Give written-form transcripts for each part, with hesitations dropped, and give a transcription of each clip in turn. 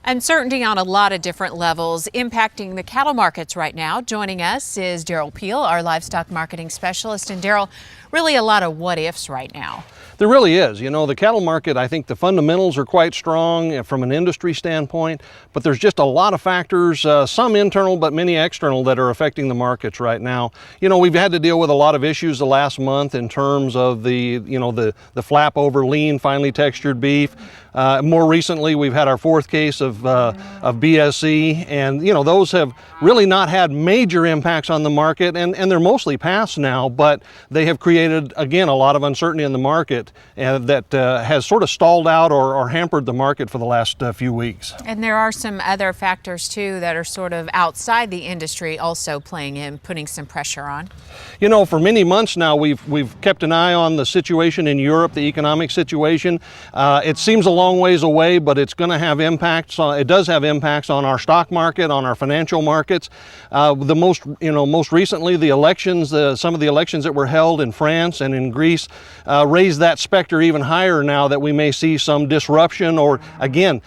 Uncertainty on a lot of different levels impacting the cattle markets right now. Joining us is Derrell Peel, our livestock marketing specialist. And Derrell, really a lot of what ifs right now. There really is. You know, the cattle market, I think the fundamentals are quite strong from an industry standpoint, but there's just a lot of factors, some internal but many external, that are affecting the markets right now. You know, we've had to deal with a lot of issues the last month in terms of the flap over lean, finely textured beef. More recently, we've had our fourth case of BSE, and you know, those have really not had major impacts on the market, and they're mostly past now, but they have created, again, a lot of uncertainty in the market that has sort of stalled out or hampered the market for the last few weeks. And there are some other factors too that are sort of outside the industry also playing in, putting some pressure on. You know, for many months now, we've kept an eye on the situation in Europe, the economic situation. It seems a long ways away, but it's going to have impacts on, it does have impacts on our stock market, on our financial markets. Most recently, the elections, some of the elections that were held in France and in Greece raised that specter even higher now, that we may see some disruption, or again,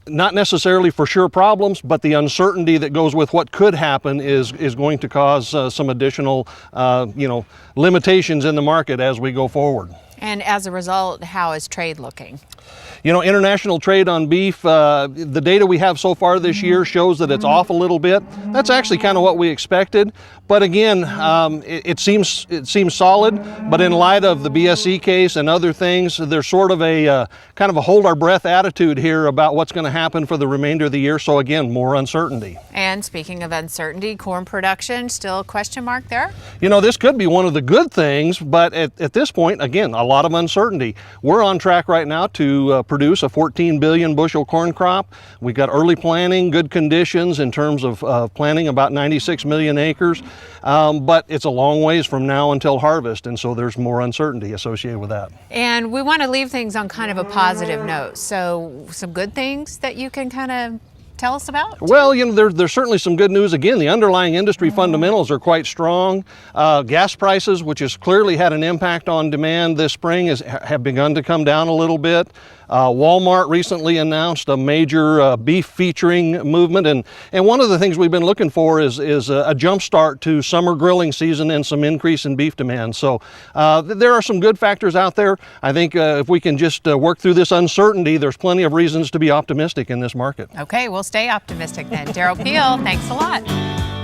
not necessarily for sure problems, but the uncertainty that goes with what could happen is going to cause some additional limitations in the market as we go forward. And as a result, how is trade looking? You know, international trade on beef, the data we have so far this year shows that it's off a little bit. That's actually kind of what we expected. But again, it seems solid. But in light of the BSE case and other things, there's sort of a kind of a hold our breath attitude here about what's going to happen for the remainder of the year. So again, more uncertainty. And speaking of uncertainty, corn production, still a question mark there? You know, this could be one of the good things, but at this point, again, a lot of uncertainty. We're on track right now to produce a 14 billion bushel corn crop. We've got early planting, good conditions in terms of planting about 96 million acres, but it's a long ways from now until harvest, and so there's more uncertainty associated with that. And we want to leave things on kind of a positive note, so some good things that you can kind of tell us about? Well, you know, there's certainly some good news. Again, the underlying industry fundamentals are quite strong. Gas prices, which has clearly had an impact on demand this spring, have begun to come down a little bit. Walmart recently announced a major beef featuring movement, and one of the things we've been looking for is a jump start to summer grilling season and some increase in beef demand. So there are some good factors out there. I think if we can just work through this uncertainty, there's plenty of reasons to be optimistic in this market. Okay, we'll stay optimistic then. Derrell Peel, thanks a lot.